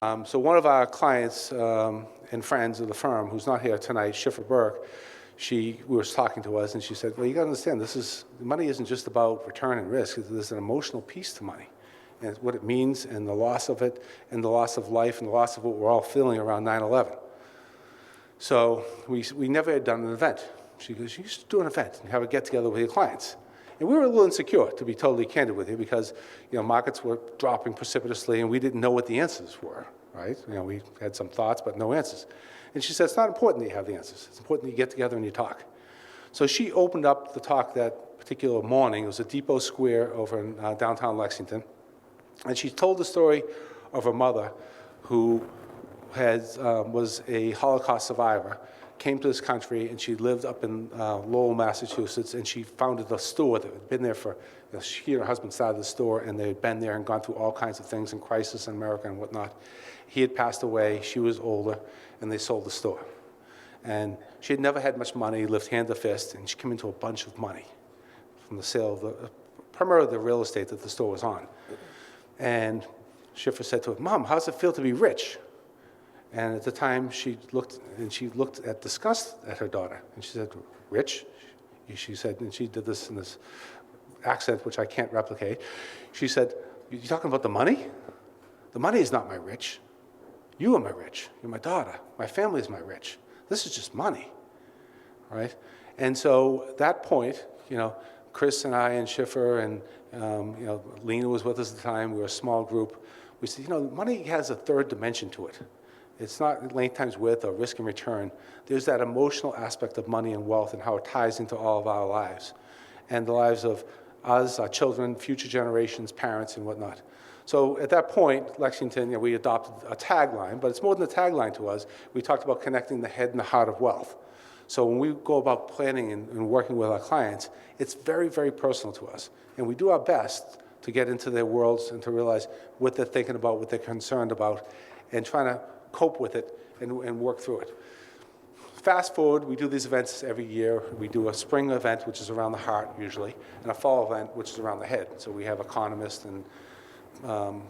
So one of our clients and friends of the firm, who's not here tonight, Schiffer Burke, she was talking to us, and she said, well, you got to understand, money isn't just about return and risk. There's an emotional piece to money, and what it means, and the loss of it, and the loss of life, and the loss of what we're all feeling around 9/11. So we never had done an event. She goes, you should do an event and have a get-together with your clients. And we were a little insecure, to be totally candid with you, because markets were dropping precipitously, and we didn't know what the answers were, right? We had some thoughts, but no answers. And she said, it's not important that you have the answers. It's important that you get together and you talk. So she opened up the talk that particular morning. It was at Depot Square over in downtown Lexington. And she told the story of her mother, who was a Holocaust survivor, came to this country, and she lived up in Lowell, Massachusetts, and she founded a store that had been there for, she and her husband started the store, and they had been there and gone through all kinds of things and crisis in America and whatnot. He had passed away, she was older, and they sold the store. And she had never had much money, lived hand to fist, and she came into a bunch of money from the sale of primarily the real estate that the store was on. And Schiffer said to her, Mom, how does it feel to be rich? And at the time, she looked at disgust at her daughter, and she said, rich? She said, and she did this in this accent, which I can't replicate. She said, you talking about the money? The money is not my rich. You are my rich. You're my daughter. My family is my rich. This is just money, right? And so at that point, Chris and I and Schiffer and Lena was with us at the time. We were a small group. We said, money has a third dimension to it. It's not length times width or risk and return. There's that emotional aspect of money and wealth and how it ties into all of our lives and the lives of us, our children, future generations, parents, and whatnot. So at that point, Lexington, we adopted a tagline, but it's more than a tagline to us. We talked about connecting the head and the heart of wealth. So when we go about planning and working with our clients, it's very, very personal to us. And we do our best to get into their worlds and to realize what they're thinking about, what they're concerned about, and trying to cope with it and work through it. Fast forward, we do these events every year. We do a spring event, which is around the heart usually, and a fall event, which is around the head. So we have economists and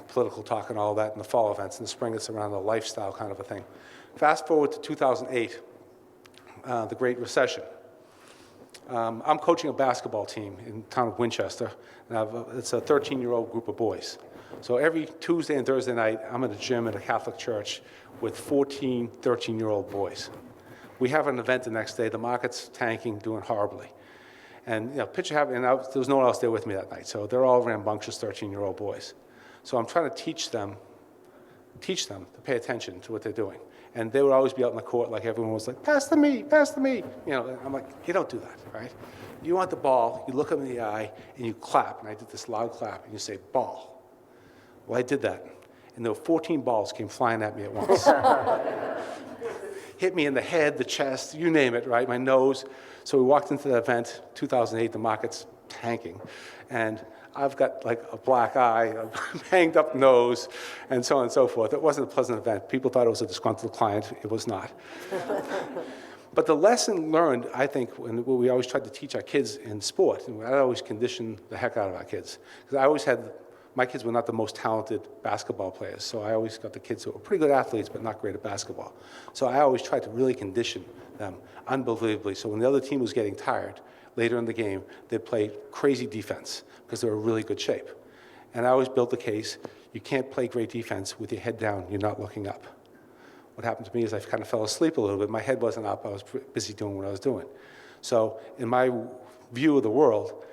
political talk and all that in the fall events. In the spring, it's around the lifestyle kind of a thing. Fast forward to 2008, the Great Recession. I'm coaching a basketball team in the town of Winchester, and it's a 13-year-old group of boys. So every Tuesday and Thursday night, I'm at a gym at a Catholic church with 14, 13-year-old boys. We have an event the next day. The market's tanking, doing horribly. And picture having, there was no one else there with me that night, so they're all rambunctious 13-year-old boys. So I'm trying to teach them to pay attention to what they're doing. And they would always be out in the court like everyone was like, pass to me, pass to me. I'm like, you don't do that, right? You want the ball, you look them in the eye, and you clap. And I did this loud clap, and you say, ball. Well, I did that, and there were 14 balls came flying at me at once. Hit me in the head, the chest, you name it, right? My nose. So we walked into the event, 2008, the market's tanking, and I've got like a black eye, a hanged up nose, and so on and so forth. It wasn't a pleasant event. People thought it was a disgruntled client. It was not. But the lesson learned, I think, and what we always tried to teach our kids in sport, and I always conditioned the heck out of our kids, because my kids were not the most talented basketball players, so I always got the kids who were pretty good athletes but not great at basketball. So I always tried to really condition them unbelievably. So when the other team was getting tired later in the game, they'd play crazy defense because they were in really good shape. And I always built the case, you can't play great defense with your head down, you're not looking up. What happened to me is I kind of fell asleep a little bit. My head wasn't up, I was busy doing what I was doing. So in my view of the world,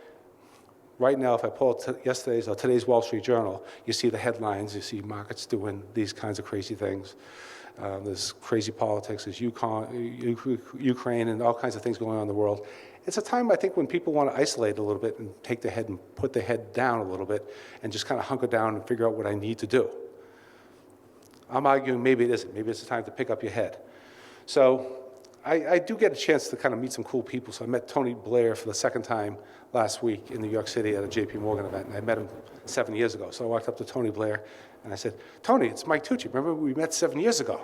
right now, if I pull yesterday's or today's Wall Street Journal, you see the headlines, you see markets doing these kinds of crazy things. There's crazy politics, there's Ukraine, and all kinds of things going on in the world. It's a time, I think, when people want to isolate a little bit and take their head and put their head down a little bit and just kind of hunker down and figure out what I need to do. I'm arguing maybe it isn't. Maybe it's the time to pick up your head. So I do get a chance to kind of meet some cool people. So I met Tony Blair for the second time last week in New York City at a JP Morgan event, and I met him 7 years ago. So I walked up to Tony Blair, and I said, Tony, it's Mike Tucci. Remember we met 7 years ago?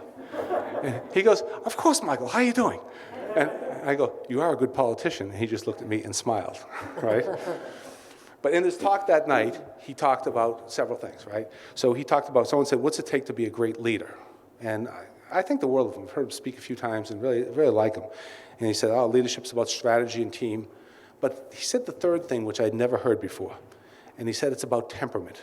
And he goes, of course, Michael, how are you doing? And I go, you are a good politician. And he just looked at me and smiled, right? But in his talk that night, he talked about several things, right? So he talked about, someone said, what's it take to be a great leader? And I think the world of him. I've heard him speak a few times and really like him. And he said, oh, leadership's about strategy and team. But he said the third thing, which I'd never heard before. And he said it's about temperament.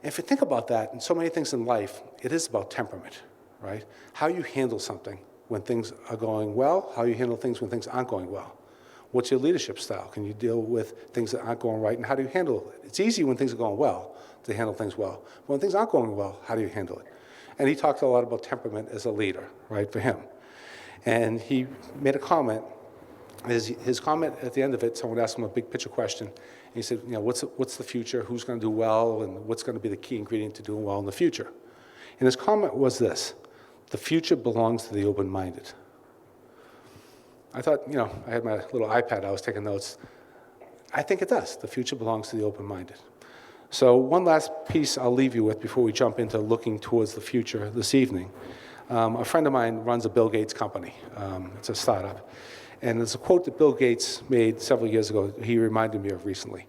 And if you think about that, in so many things in life, it is about temperament, right? How you handle something when things are going well, how you handle things when things aren't going well. What's your leadership style? Can you deal with things that aren't going right, and how do you handle it? It's easy when things are going well to handle things well. But when things aren't going well, how do you handle it? And he talked a lot about temperament as a leader, right, for him. And he made a comment. His comment at the end of it, someone asked him a big picture question. And he said, what's the future? Who's going to do well? And what's going to be the key ingredient to doing well in the future? And his comment was this: the future belongs to the open-minded. I thought, I had my little iPad, I was taking notes. I think it does. The future belongs to the open-minded. So one last piece I'll leave you with before we jump into looking towards the future this evening. A friend of mine runs a Bill Gates company. It's a startup. And there's a quote that Bill Gates made several years ago he reminded me of recently.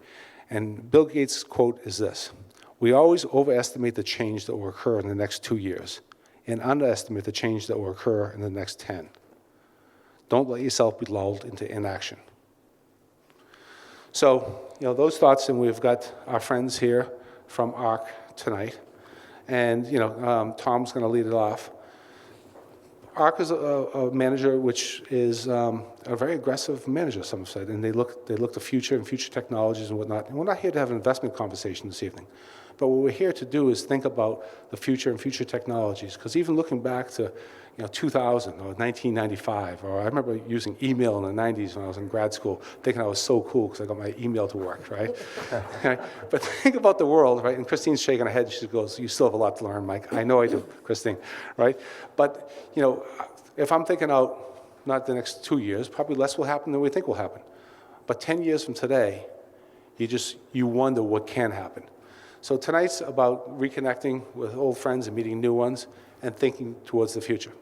And Bill Gates' quote is this: we always overestimate the change that will occur in the next 2 years and underestimate the change that will occur in the next 10. Don't let yourself be lulled into inaction. So, those thoughts, and we've got our friends here from ARC tonight. And, Tom's going to lead it off. ARC is a manager which is a very aggressive manager, some have said, and they look to future and future technologies and whatnot. And we're not here to have an investment conversation this evening. But what we're here to do is think about the future and future technologies. Because even looking back to 2000 or 1995, or I remember using email in the 90s when I was in grad school, thinking I was so cool because I got my email to work, right? But think about the world, right? And Christine's shaking her head. She goes, you still have a lot to learn, Mike. I know I do, Christine, right? But, if I'm thinking out not the next 2 years, probably less will happen than we think will happen. But 10 years from today, you wonder what can happen. So tonight's about reconnecting with old friends and meeting new ones and thinking towards the future.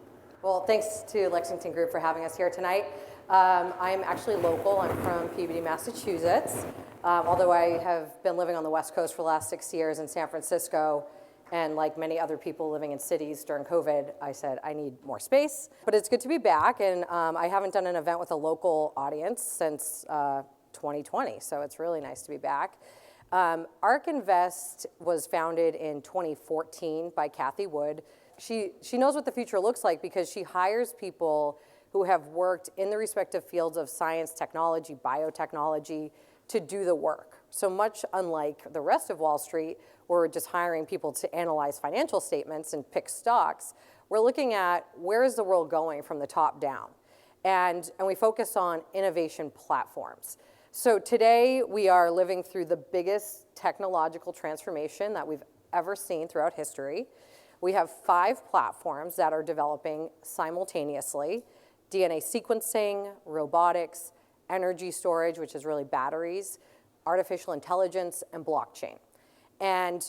Well, thanks to Lexington Group for having us here tonight. I'm actually local. I'm from Peabody, Massachusetts. Although I have been living on the West Coast for the last 6 years in San Francisco, and like many other people living in cities during COVID, I said, I need more space. But it's good to be back, and I haven't done an event with a local audience since 2020, so it's really nice to be back. ARK Invest was founded in 2014 by Kathy Wood. She knows what the future looks like because she hires people who have worked in the respective fields of science, technology, biotechnology to do the work. So much unlike the rest of Wall Street, where we're just hiring people to analyze financial statements and pick stocks, we're looking at where is the world going from the top down. And we focus on innovation platforms. So today we are living through the biggest technological transformation that we've ever seen throughout history. We have 5 platforms that are developing simultaneously: DNA sequencing, robotics, energy storage, which is really batteries, artificial intelligence, and blockchain. And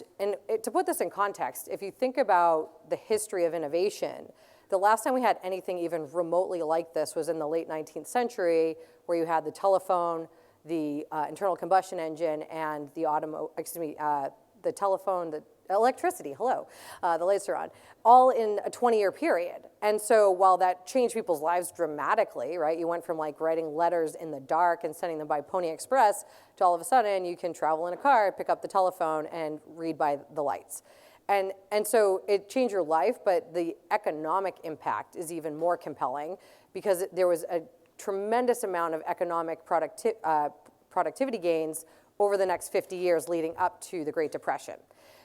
to put this in context, if you think about the history of innovation, the last time we had anything even remotely like this was in the late 19th century, where you had the telephone, the internal combustion engine, and the the telephone, the electricity, the lights are on, all in a 20-year period. And so while that changed people's lives dramatically, right? You went from like writing letters in the dark and sending them by Pony Express to all of a sudden you can travel in a car, pick up the telephone, and read by the lights. And so it changed your life, but the economic impact is even more compelling because there was a tremendous amount of economic productivity gains over the next 50 years leading up to the Great Depression.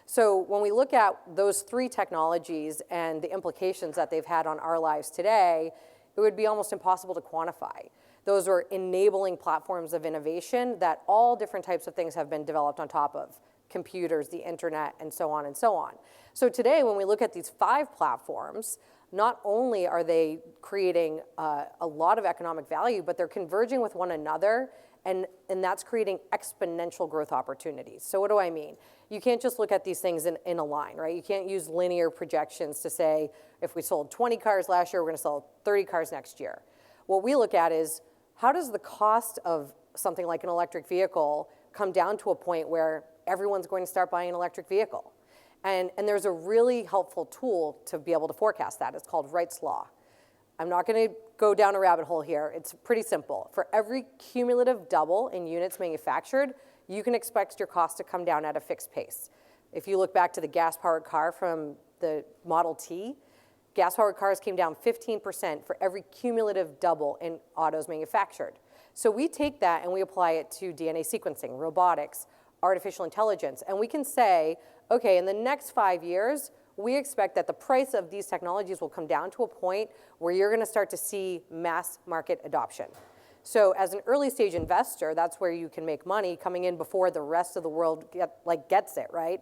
So when we look at those 3 technologies and the implications that they've had on our lives today, it would be almost impossible to quantify. Those are enabling platforms of innovation that all different types of things have been developed on top of: computers, the internet, and so on and so on. So today, when we look at these 5 platforms, not only are they creating a lot of economic value, but they're converging with one another, and that's creating exponential growth opportunities. So what do I mean? You can't just look at these things in a line, right? You can't use linear projections to say, if we sold 20 cars last year, we're gonna sell 30 cars next year. What we look at is, how does the cost of something like an electric vehicle come down to a point where everyone's going to start buying an electric vehicle. And there's a really helpful tool to be able to forecast that. It's called Wright's Law. I'm not going to go down a rabbit hole here. It's pretty simple. For every cumulative double in units manufactured, you can expect your cost to come down at a fixed pace. If you look back to the gas-powered car from the Model T, gas-powered cars came down 15% for every cumulative double in autos manufactured. So we take that and we apply it to DNA sequencing, robotics, artificial intelligence, and we can say, okay, in the next 5 years, we expect that the price of these technologies will come down to a point where you're gonna start to see mass market adoption. So as an early stage investor, that's where you can make money coming in before the rest of the world gets it, right?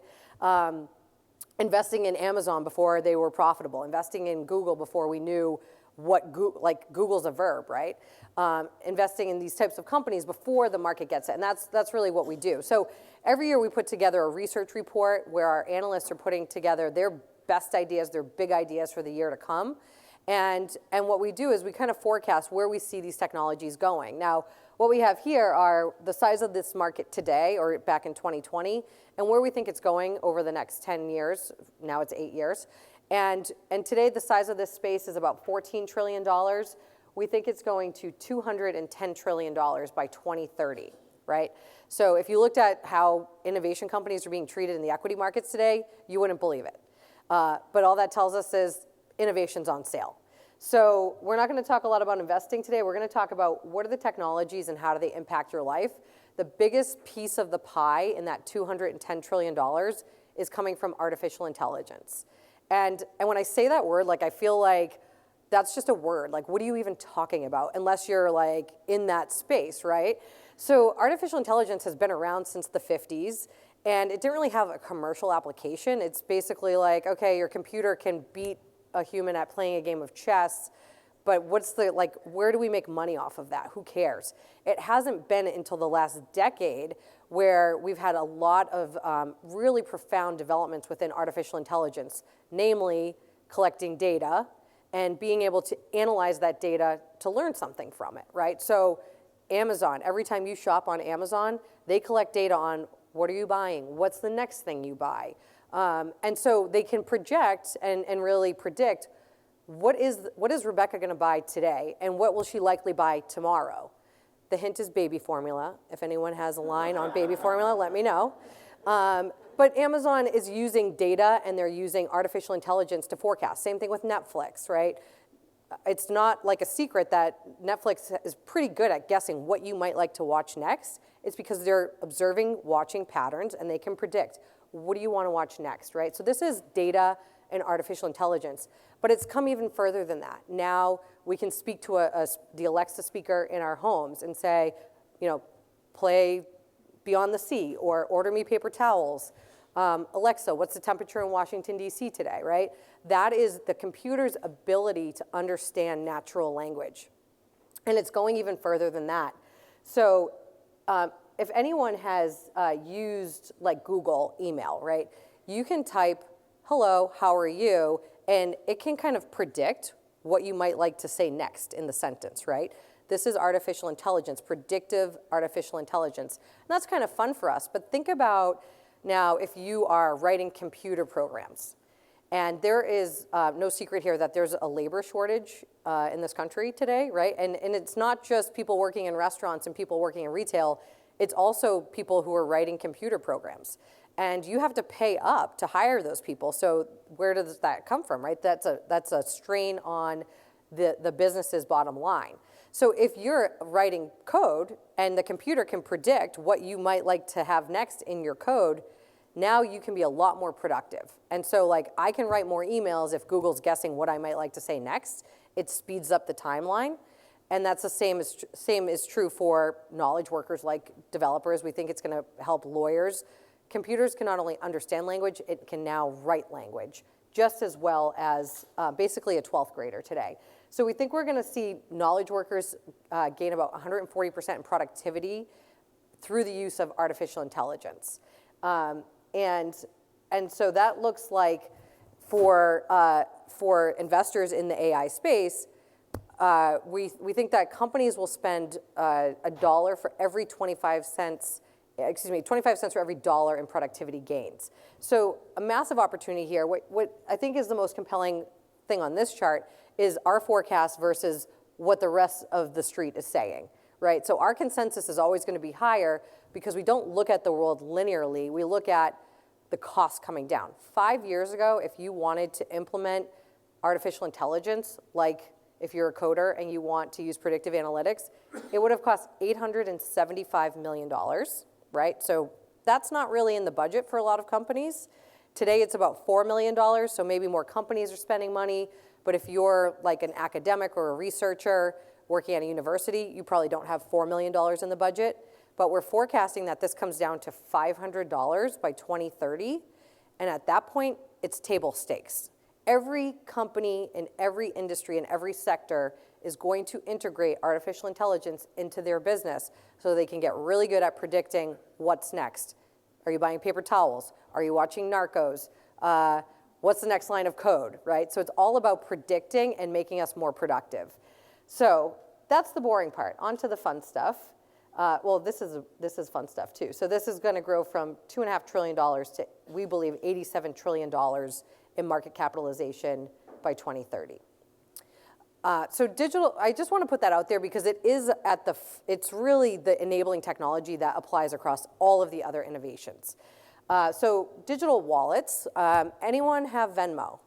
Investing in Amazon before they were profitable, investing in Google before we knew what Google's a verb, right? Investing in these types of companies before the market gets it, and that's really what we do. So every year we put together a research report where our analysts are putting together their best ideas, their big ideas for the year to come. And what we do is we kind of forecast where we see these technologies going. Now, what we have here are the size of this market today, or back in 2020, and where we think it's going over the next 10 years. Now it's 8 years. And today the size of this space is about $14 trillion. We think it's going to $210 trillion by 2030, right? So if you looked at how innovation companies are being treated in the equity markets today, you wouldn't believe it. But all that tells us is innovation's on sale. So we're not going to talk a lot about investing today. We're going to talk about what are the technologies and how do they impact your life. The biggest piece of the pie in that $210 trillion is coming from artificial intelligence. And when I say that word, like I feel like that's just a word. Like, what are you even talking about? Unless you're like in that space, right? So artificial intelligence has been around since the 50s, and it didn't really have a commercial application. It's basically like, okay, your computer can beat a human at playing a game of chess, but what's the, like, where do we make money off of that? Who cares? It hasn't been until the last decade where we've had a lot of really profound developments within artificial intelligence, namely collecting data and being able to analyze that data to learn something from it, right? So Amazon, every time you shop on Amazon, they collect data on what are you buying? What's the next thing you buy? And so they can project and really predict what is Rebecca gonna buy today and what will she likely buy tomorrow? The hint is baby formula. If anyone has a line on baby formula, let me know. But Amazon is using data and they're using artificial intelligence to forecast. Same thing with Netflix, right? It's not like a secret that Netflix is pretty good at guessing what you might like to watch next. It's because they're observing watching patterns and they can predict what do you want to watch next, right? So this is data and artificial intelligence, but it's come even further than that. Now we can speak to the Alexa speaker in our homes and say, you know, play Beyond the Sea or order me paper towels. Alexa, what's the temperature in Washington, D.C. today, right? That is the computer's ability to understand natural language. And it's going even further than that. So if anyone has used like Google email, right? You can type, hello, how are you? And it can kind of predict what you might like to say next in the sentence, right? This is artificial intelligence, predictive artificial intelligence. And that's kind of fun for us, but think about now if you are writing computer programs. And there is no secret here that there's a labor shortage in this country today, right? And it's not just people working in restaurants and people working in retail, it's also people who are writing computer programs. And you have to pay up to hire those people. So where does that come from, right? That's a strain on the business's bottom line. So if you're writing code and the computer can predict what you might like to have next in your code, now you can be a lot more productive. And so like I can write more emails if Google's guessing what I might like to say next. It speeds up the timeline. And that's the same is true for knowledge workers like developers. We think it's gonna help lawyers. Computers can not only understand language, it can now write language just as well as basically a 12th grader today. So we think we're gonna see knowledge workers gain about 140% in productivity through the use of artificial intelligence. And so that looks like for investors in the AI space, we think that companies will spend $1 for every 25 cents 25 cents for every dollar in productivity gains. So a massive opportunity here. What I think is the most compelling thing on this chart is our forecast versus what the rest of the street is saying, right? So our consensus is always going to be higher because we don't look at the world linearly. We look at the costs coming down. 5 years ago, if you wanted to implement artificial intelligence, like if you're a coder and you want to use predictive analytics, it would have cost $875 million, right? So that's not really in the budget for a lot of companies. Today it's about $4 million, so maybe more companies are spending money, but if you're like an academic or a researcher working at a university, you probably don't have $4 million in the budget. But we're forecasting that this comes down to $500 by 2030, and at that point, it's table stakes. Every company in every industry in every sector is going to integrate artificial intelligence into their business so they can get really good at predicting what's next. Are you buying paper towels? Are you watching Narcos? What's the next line of code, right? So it's all about predicting and making us more productive. So that's the boring part. On to the fun stuff. Well, this is fun stuff too. So this is going to grow from $2.5 trillion to, we believe, $87 trillion in market capitalization by 2030. So digital, I just want to put that out there because it is it's really the enabling technology that applies across all of the other innovations. So digital wallets, anyone have Venmo?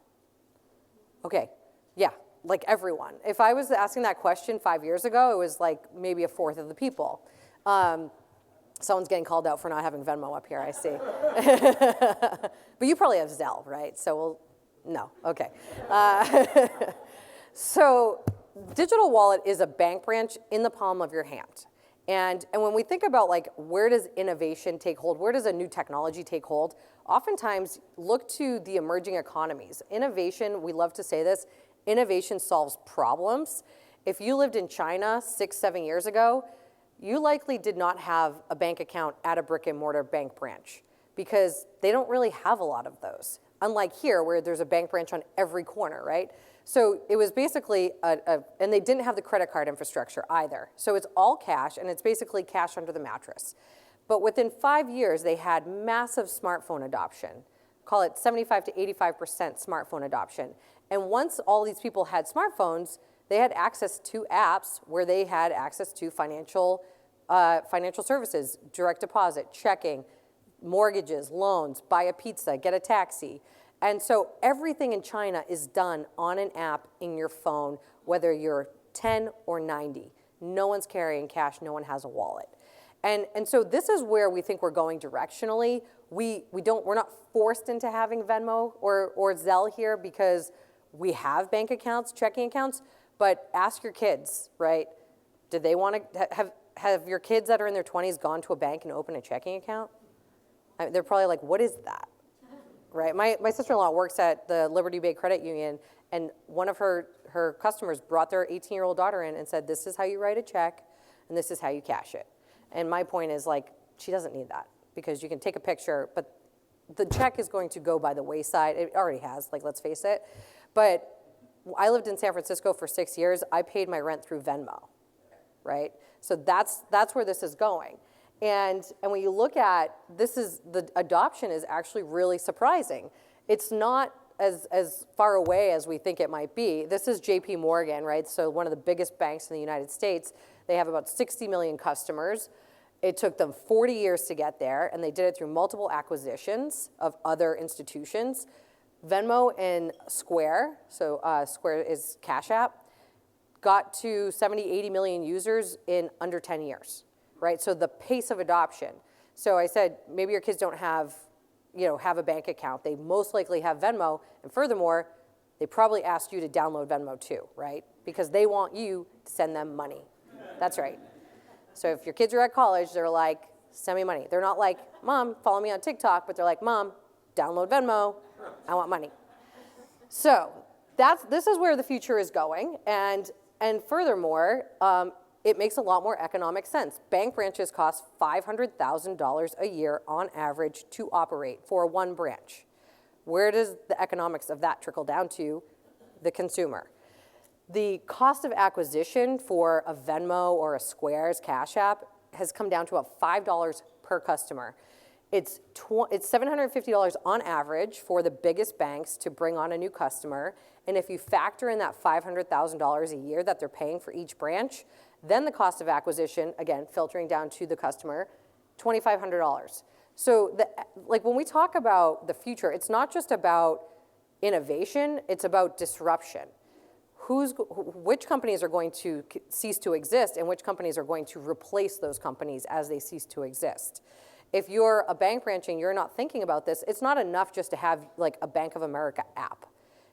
Okay, yeah, like everyone. If I was asking that question 5 years ago, it was like maybe a fourth of the people. Someone's getting called out for not having Venmo up here, I see. But you probably have Zelle, right? So no, okay. So digital wallet is a bank branch in the palm of your hand. And when we think about like where does innovation take hold, where does a new technology take hold, oftentimes look to the emerging economies. Innovation, we love to say this, innovation solves problems. If you lived in China 6, 7 years ago, you likely did not have a bank account at a brick and mortar bank branch because they don't really have a lot of those. Unlike here where there's a bank branch on every corner, right? So it was basically, and they didn't have the credit card infrastructure either. So it's all cash and it's basically cash under the mattress. But within 5 years, they had massive smartphone adoption. Call it 75 to 85% smartphone adoption. And once all these people had smartphones, they had access to apps where they had access to financial services, direct deposit, checking, mortgages, loans, buy a pizza, get a taxi. And so everything in China is done on an app in your phone, whether you're 10 or 90. No one's carrying cash, no one has a wallet. And so this is where we think we're going directionally. We're not forced into having Venmo or Zelle here because we have bank accounts, checking accounts, but ask your kids, right? Did they want to, have your kids that are in their 20s gone to a bank and open a checking account? They're probably like, what is that? Right? My sister-in-law works at the Liberty Bay Credit Union, and one of her customers brought their 18-year-old daughter in and said, this is how you write a check, and this is how you cash it. And my point is, like, she doesn't need that because you can take a picture, but the check is going to go by the wayside. It already has, like, let's face it. But I lived in San Francisco for 6 years. I paid my rent through Venmo, right? So that's where this is going. And when you look at the adoption is actually really surprising. It's not as far away as we think it might be. This is JP Morgan, right? So one of the biggest banks in the United States. They have about 60 million customers. It took them 40 years to get there, and they did it through multiple acquisitions of other institutions. Venmo and Square, so Square is Cash App, got to 70, 80 million users in under 10 years, right? So the pace of adoption. So I said, maybe your kids don't have a bank account. They most likely have Venmo, and furthermore, they probably asked you to download Venmo too, right? Because they want you to send them money. That's right. So if your kids are at college, they're like, send me money. They're not like, Mom, follow me on TikTok, but they're like, Mom, download Venmo. I want money. So this is where the future is going. And furthermore, it makes a lot more economic sense. Bank branches cost $500,000 a year on average to operate for one branch. Where does the economics of that trickle down to? The consumer. The cost of acquisition for a Venmo or a Square's Cash App has come down to about $5 per customer. It's $750 on average for the biggest banks to bring on a new customer. And if you factor in that $500,000 a year that they're paying for each branch, then the cost of acquisition, again, filtering down to the customer, $2,500. So like when we talk about the future, it's not just about innovation, it's about disruption. Which companies are going to cease to exist and which companies are going to replace those companies as they cease to exist. If you're a bank branch and you're not thinking about this, it's not enough just to have like a Bank of America app,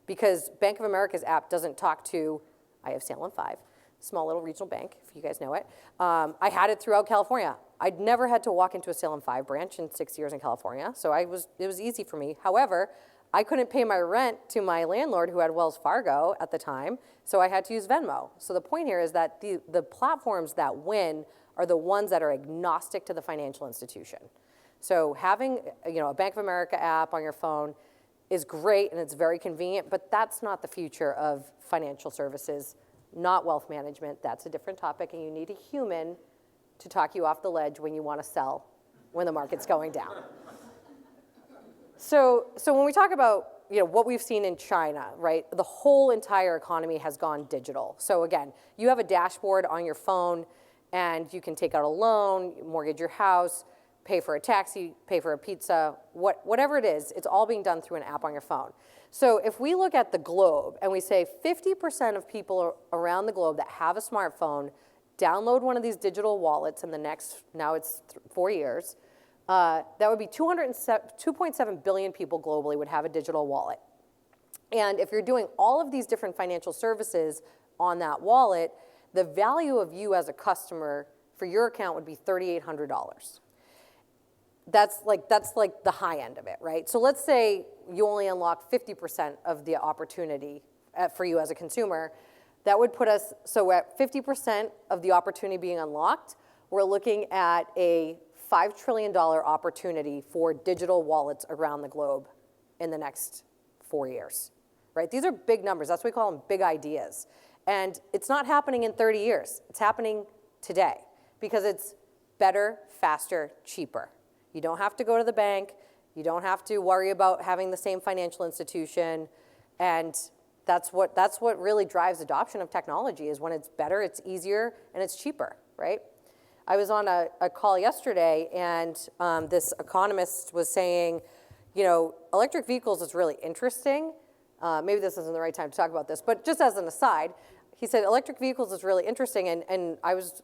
because Bank of America's app doesn't talk to, I have Salem 5, small little regional bank, if you guys know it. I had it throughout California. I'd never had to walk into a Salem 5 branch in 6 years in California, so it was easy for me. However, I couldn't pay my rent to my landlord who had Wells Fargo at the time, so I had to use Venmo. So the point here is that the platforms that win are the ones that are agnostic to the financial institution. So having a Bank of America app on your phone is great and it's very convenient, but that's not the future of financial services, not wealth management. That's a different topic, and you need a human to talk you off the ledge when you want to sell when the market's going down. So when we talk about what we've seen in China, right? The whole entire economy has gone digital. So again, you have a dashboard on your phone, and you can take out a loan, mortgage your house, pay for a taxi, pay for a pizza, whatever it is, it's all being done through an app on your phone. So if we look at the globe and we say 50% of people around the globe that have a smartphone download one of these digital wallets in the next, now it's 4 years, that would be 2.7 billion people globally would have a digital wallet. And if you're doing all of these different financial services on that wallet, the value of you as a customer for your account would be $3,800. That's like the high end of it, right? So let's say you only unlock 50% of the opportunity for you as a consumer. That would put us, so at 50% of the opportunity being unlocked, we're looking at a $5 trillion opportunity for digital wallets around the globe in the next 4 years, right? These are big numbers. That's what we call them big ideas. And it's not happening in 30 years. It's happening today because it's better, faster, cheaper. You don't have to go to the bank. You don't have to worry about having the same financial institution. And that's what really drives adoption of technology, is when it's better, it's easier, and it's cheaper, right? I was on a call yesterday, and this economist was saying, electric vehicles is really interesting. Maybe this isn't the right time to talk about this, but just as an aside, he said electric vehicles is really interesting, and I was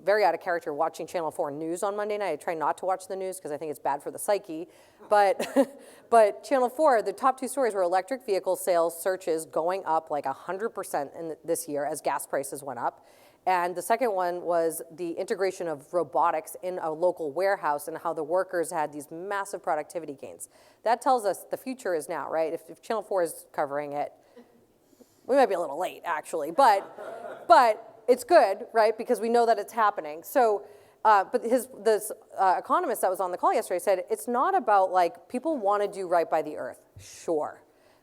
very out of character watching Channel 4 News on Monday night. I try not to watch the news because I think it's bad for the psyche. But Channel 4, the top two stories were electric vehicle sales searches going up like 100% in this year as gas prices went up. And the second one was the integration of robotics in a local warehouse and how the workers had these massive productivity gains. That tells us the future is now, right? If Channel 4 is covering it, we might be a little late, actually. But it's good, right? Because we know that it's happening. So, but this economist that was on the call yesterday said, it's not about like, people want to do right by the earth, sure.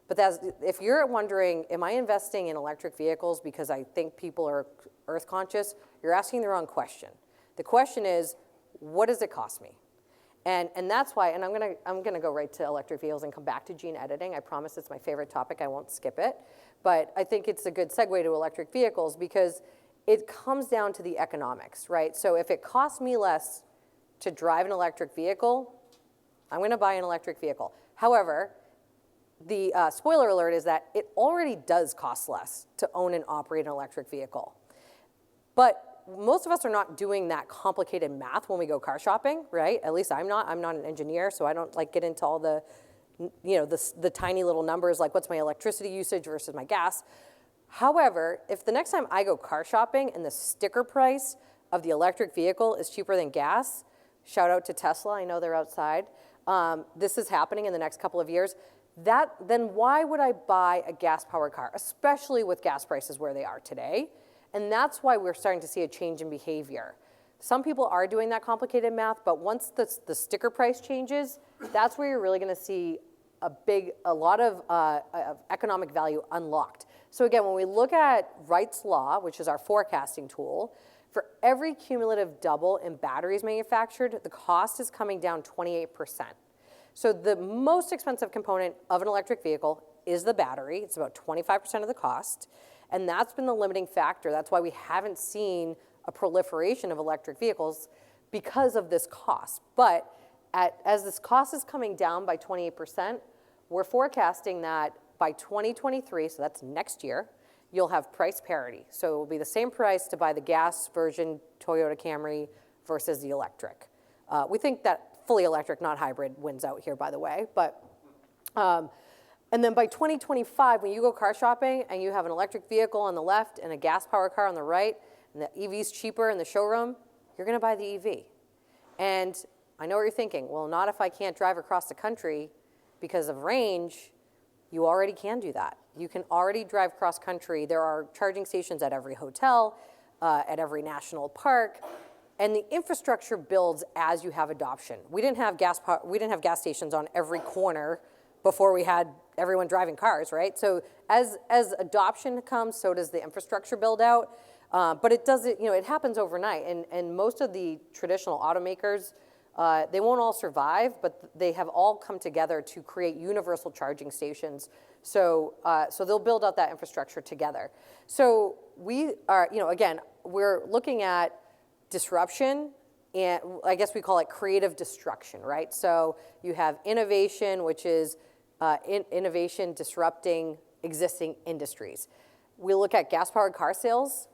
But if you're wondering, am I investing in electric vehicles because I think people are earth conscious, you're asking the wrong question. The question is, what does it cost me? And that's why, and I'm gonna go right to electric vehicles and come back to gene editing. I promise it's my favorite topic, I won't skip it. But I think it's a good segue to electric vehicles because it comes down to the economics, right? So if it costs me less to drive an electric vehicle, I'm gonna buy an electric vehicle. However, the spoiler alert is that it already does cost less to own and operate an electric vehicle. But most of us are not doing that complicated math when we go car shopping, right? At least I'm not an engineer, so I don't like get into all the, the tiny little numbers like what's my electricity usage versus my gas. However, if the next time I go car shopping and the sticker price of the electric vehicle is cheaper than gas, shout out to Tesla, I know they're outside, this is happening in the next couple of years, then why would I buy a gas-powered car, especially with gas prices where they are today? And that's why we're starting to see a change in behavior. Some people are doing that complicated math, but once the sticker price changes, that's where you're really gonna see a lot of economic value unlocked. So again, when we look at Wright's Law, which is our forecasting tool, for every cumulative double in batteries manufactured, the cost is coming down 28%. So the most expensive component of an electric vehicle is the battery. It's about 25% of the cost. And that's been the limiting factor. That's why we haven't seen a proliferation of electric vehicles because of this cost. But as this cost is coming down by 28%, we're forecasting that by 2023, so that's next year, you'll have price parity. So it will be the same price to buy the gas version Toyota Camry versus the electric. We think that fully electric, not hybrid, wins out here, by the way. But, and then by 2025, when you go car shopping and you have an electric vehicle on the left and a gas-powered car on the right, and the EV's cheaper in the showroom, you're gonna buy the EV. And I know what you're thinking, well, not if I can't drive across the country because of range. You already can do that. You can already drive cross country. There are charging stations at every hotel, at every national park, and the infrastructure builds as you have adoption. We didn't have gas stations on every corner before we had everyone driving cars, right? So as adoption comes, so does the infrastructure build out. But it doesn't, it happens overnight. And most of the traditional automakers, they won't all survive, but they have all come together to create universal charging stations. So they'll build out that infrastructure together. So we are, again, we're looking at disruption, and I guess we call it creative destruction, right? So you have innovation, which is innovation disrupting existing industries. We look at gas-powered car sales,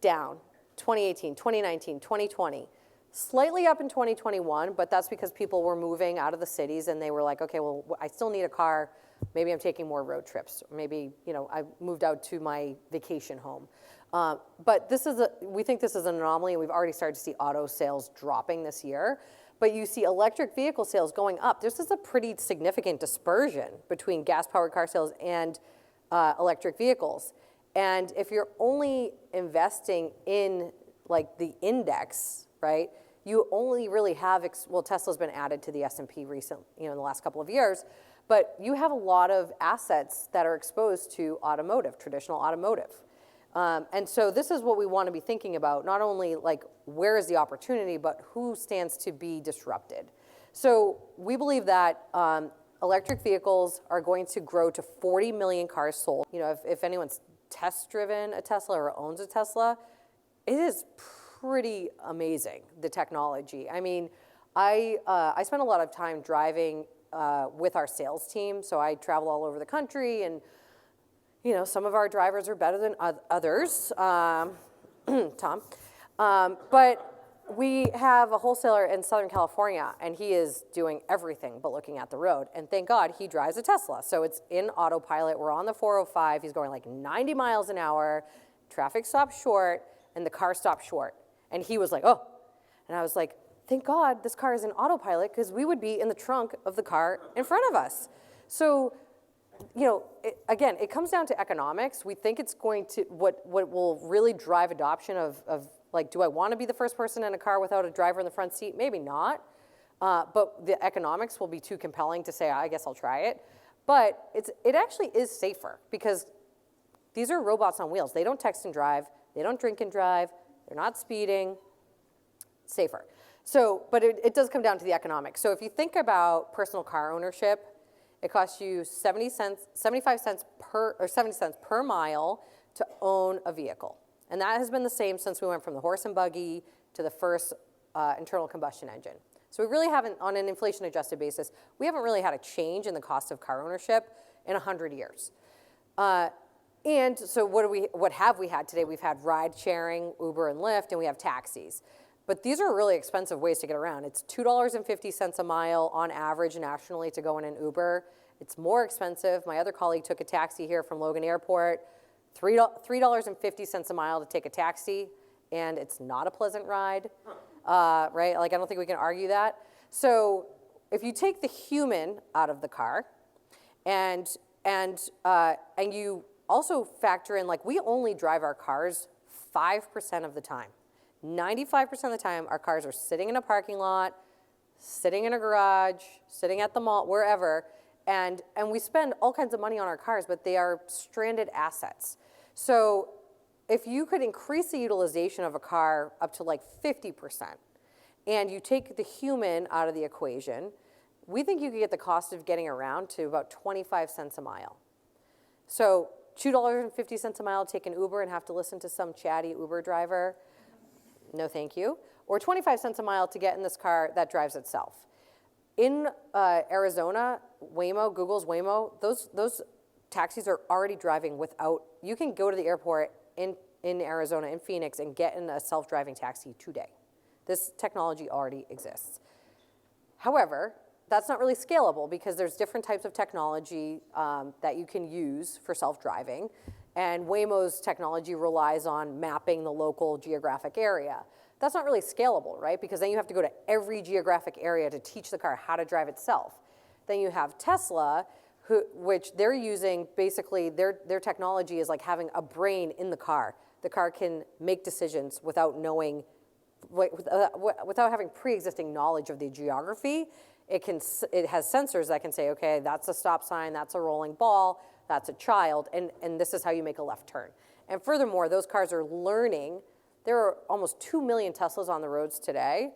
down 2018, 2019, 2020. Slightly up in 2021, but that's because people were moving out of the cities and they were like, okay, well, I still need a car. Maybe I'm taking more road trips. Maybe, I moved out to my vacation home. But we think this is an anomaly, and we've already started to see auto sales dropping this year. But you see electric vehicle sales going up. This is a pretty significant dispersion between gas-powered car sales and electric vehicles. And if you're only investing in like the index, right? You only really have, Tesla's been added to the S&P recently, in the last couple of years, but you have a lot of assets that are exposed to automotive, traditional automotive. And so this is what we want to be thinking about, not only like where is the opportunity, but who stands to be disrupted. So we believe that electric vehicles are going to grow to 40 million cars sold. If anyone's test-driven a Tesla or owns a Tesla, it is pretty amazing, the technology. I mean, I spend a lot of time driving with our sales team, so I travel all over the country, and some of our drivers are better than others, Tom. But we have a wholesaler in Southern California, and he is doing everything but looking at the road. And thank God he drives a Tesla, so it's in autopilot. We're on the 405. He's going like 90 miles an hour. Traffic stopped short, and the car stopped short. And he was like, oh. And I was like, thank God this car is in autopilot, because we would be in the trunk of the car in front of us. So, again, it comes down to economics. We think it's going to, what will really drive adoption of like, do I want to be the first person in a car without a driver in the front seat? Maybe not. But the economics will be too compelling to say, I guess I'll try it. But it actually is safer, because these are robots on wheels. They don't text and drive. They don't drink and drive. They're not speeding. It's safer. So, but it does come down to the economics. So if you think about personal car ownership, it costs you 70 cents per mile to own a vehicle. And that has been the same since we went from the horse and buggy to the first internal combustion engine. So we really haven't, on an inflation-adjusted basis, we haven't really had a change in the cost of car ownership in 100 years. And so what have we had today? We've had ride sharing, Uber and Lyft, and we have taxis. But these are really expensive ways to get around. It's $2.50 a mile on average nationally to go in an Uber. It's more expensive. My other colleague took a taxi here from Logan Airport, $3.50 a mile to take a taxi, and it's not a pleasant ride, right? Like, I don't think we can argue that. So if you take the human out of the car, and you also factor in, like, we only drive our cars 5% of the time. 95% of the time, our cars are sitting in a parking lot, sitting in a garage, sitting at the mall, wherever, And we spend all kinds of money on our cars, but they are stranded assets. So if you could increase the utilization of a car up to like 50%, and you take the human out of the equation, we think you could get the cost of getting around to about 25 cents a mile. So $2.50 a mile to take an Uber and have to listen to some chatty Uber driver, no thank you. Or 25 cents a mile to get in this car that drives itself. In Arizona, Waymo, Google's Waymo, those taxis are already driving without, you can go to the airport in Arizona, in Phoenix, and get in a self-driving taxi today. This technology already exists. However, that's not really scalable because there's different types of technology that you can use for self-driving. And Waymo's technology relies on mapping the local geographic area. That's not really scalable, right? Because then you have to go to every geographic area to teach the car how to drive itself. Then you have Tesla, which they're using, basically their technology is like having a brain in the car. The car can make decisions without knowing, without having pre-existing knowledge of the geography. It has sensors that can say, okay, that's a stop sign, that's a rolling ball, that's a child, and this is how you make a left turn. And furthermore, those cars are learning. There are almost 2 million Teslas on the roads today.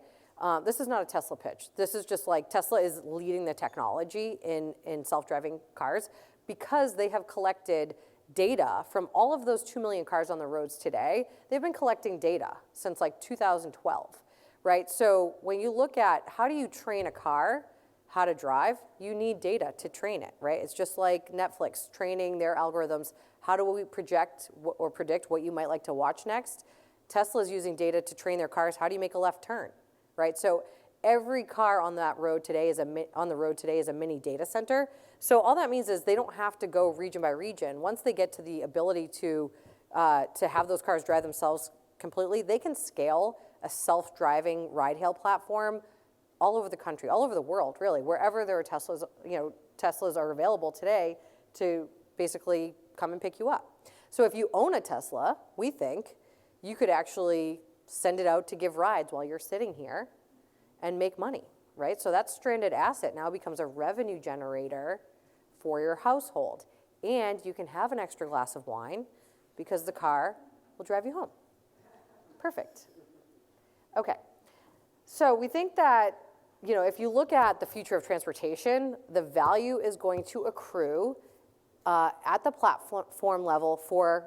This is not a Tesla pitch. This is just like Tesla is leading the technology in self-driving cars because they have collected data from all of those 2 million cars on the roads today. They've been collecting data since like 2012, right? So when you look at how do you train a car how to drive, you need data to train it, right? It's just like Netflix training their algorithms. How do we project or predict what you might like to watch next? Tesla is using data to train their cars. How do you make a left turn, right? So every car on that road today is on the road today is a mini data center. So all that means is they don't have to go region by region. Once they get to the ability to have those cars drive themselves completely, they can scale a self-driving ride-hail platform all over the country, all over the world, really, wherever there are Teslas, Teslas are available today to basically come and pick you up. So if you own a Tesla, we think you could actually send it out to give rides while you're sitting here and make money, right? So that stranded asset now becomes a revenue generator for your household. And you can have an extra glass of wine because the car will drive you home. Perfect. Okay. So we think that, if you look at the future of transportation, the value is going to accrue at the platform level for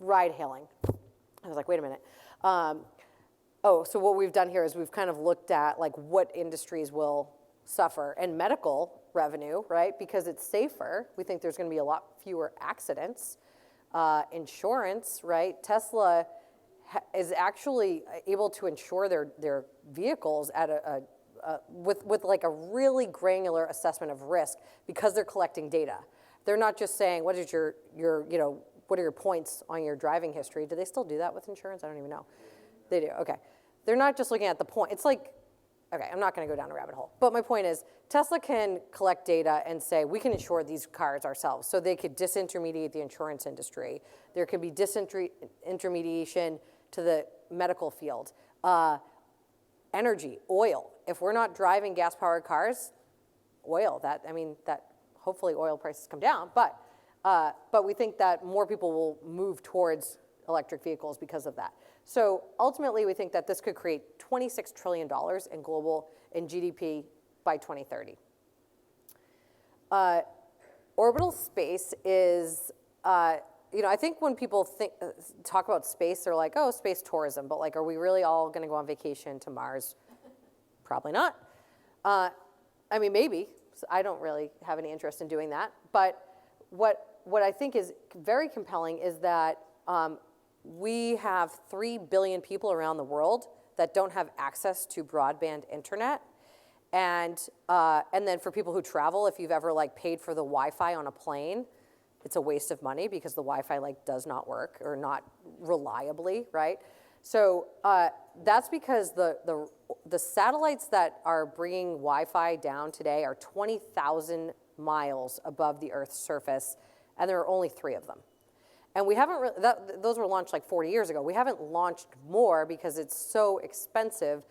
ride hailing. I was like, wait a minute. So what we've done here is we've kind of looked at like what industries will suffer, and medical revenue, right? Because it's safer. We think there's going to be a lot fewer accidents. Insurance, right? Tesla is actually able to insure their vehicles at with like a really granular assessment of risk because they're collecting data. They're not just saying, what is your what are your points on your driving history? Do they still do that with insurance? I don't even know. They do, okay. They're not just looking at the point. It's like, okay, I'm not gonna go down a rabbit hole. But my point is, Tesla can collect data and say, we can insure these cars ourselves. So they could disintermediate the insurance industry. There could be disintermediation to the medical field. Energy, oil. If we're not driving gas-powered cars, oil, hopefully oil prices come down, but we think that more people will move towards electric vehicles because of that. So ultimately, we think that this could create $26 trillion in GDP by 2030. Orbital space is, I think when people talk about space, they're like, oh, space tourism, but like, are we really all gonna go on vacation to Mars? Probably not. Maybe. I don't really have any interest in doing that, but what I think is very compelling is that we have 3 billion people around the world that don't have access to broadband internet. And then for people who travel, if you've ever paid for the Wi-Fi on a plane, it's a waste of money because the Wi-Fi does not work or not reliably, right? So that's because the satellites that are bringing Wi-Fi down today are 20,000 miles above the Earth's surface, and there are only 3 of them. And we haven't those were launched 40 years ago. We haven't launched more because it's so expensive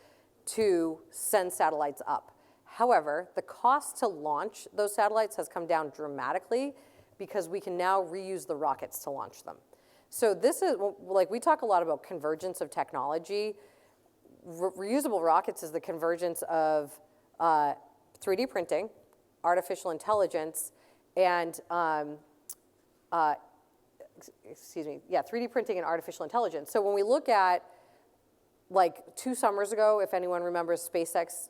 to send satellites up. However, the cost to launch those satellites has come down dramatically because we can now reuse the rockets to launch them. So this is, like, we talk a lot about convergence of technology. Reusable rockets is the convergence of 3D printing, artificial intelligence, and 3D printing and artificial intelligence. So when we look at, like 2 summers ago, if anyone remembers, SpaceX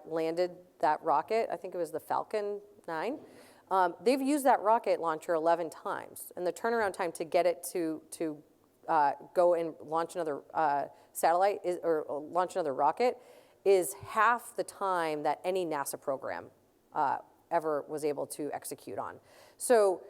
landed that rocket. I think it was the Falcon 9. They've used that rocket launcher 11 times, and the turnaround time to get it to go and launch another satellite or launch another rocket is half the time that any NASA program ever was able to execute on. So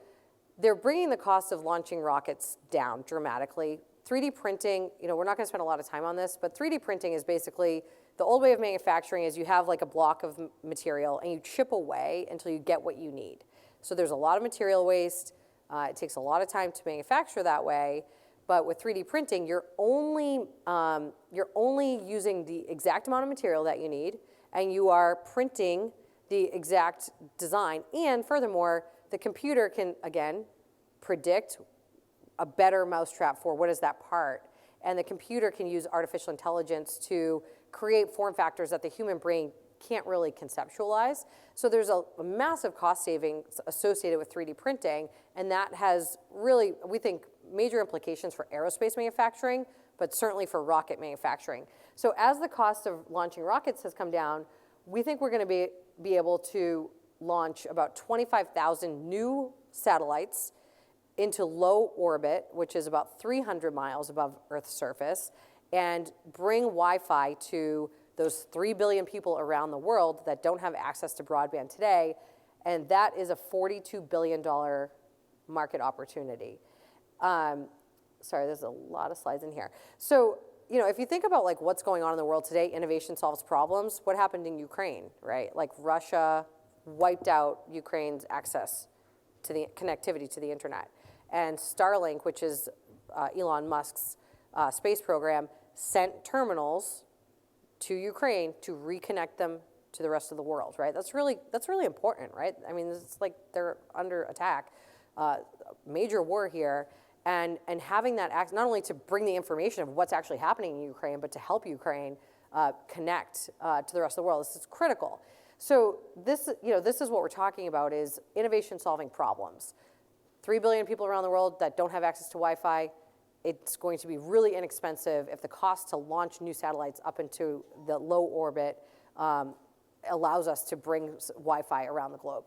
they're bringing the cost of launching rockets down dramatically. 3D printing, we're not gonna spend a lot of time on this, but 3D printing is basically, the old way of manufacturing is you have like a block of material and you chip away until you get what you need. So there's a lot of material waste. It takes a lot of time to manufacture that way. But with 3D printing, you're only using the exact amount of material that you need, and you are printing the exact design. And furthermore, the computer can, again, predict a better mousetrap for what is that part. And the computer can use artificial intelligence to create form factors that the human brain can't really conceptualize. So there's a massive cost savings associated with 3D printing, and that has really, we think, major implications for aerospace manufacturing, but certainly for rocket manufacturing. So as the cost of launching rockets has come down, we think we're gonna be able to launch about 25,000 new satellites into low orbit, which is about 300 miles above Earth's surface, and bring Wi-Fi to those 3 billion people around the world that don't have access to broadband today, and that is a $42 billion market opportunity. Sorry, there's a lot of slides in here. So, if you think about like what's going on in the world today, innovation solves problems. What happened in Ukraine, right? Like Russia wiped out Ukraine's access to the connectivity to the internet. And Starlink, which is Elon Musk's space program, sent terminals to Ukraine to reconnect them to the rest of the world, right? That's really important, right? I mean, it's like they're under attack, major war here, and having that act not only to bring the information of what's actually happening in Ukraine, but to help Ukraine connect to the rest of the world. This is critical. So this is what we're talking about, is innovation solving problems. 3 billion people around the world that don't have access to Wi-Fi. It's going to be really inexpensive if the cost to launch new satellites up into the low orbit allows us to bring Wi-Fi around the globe.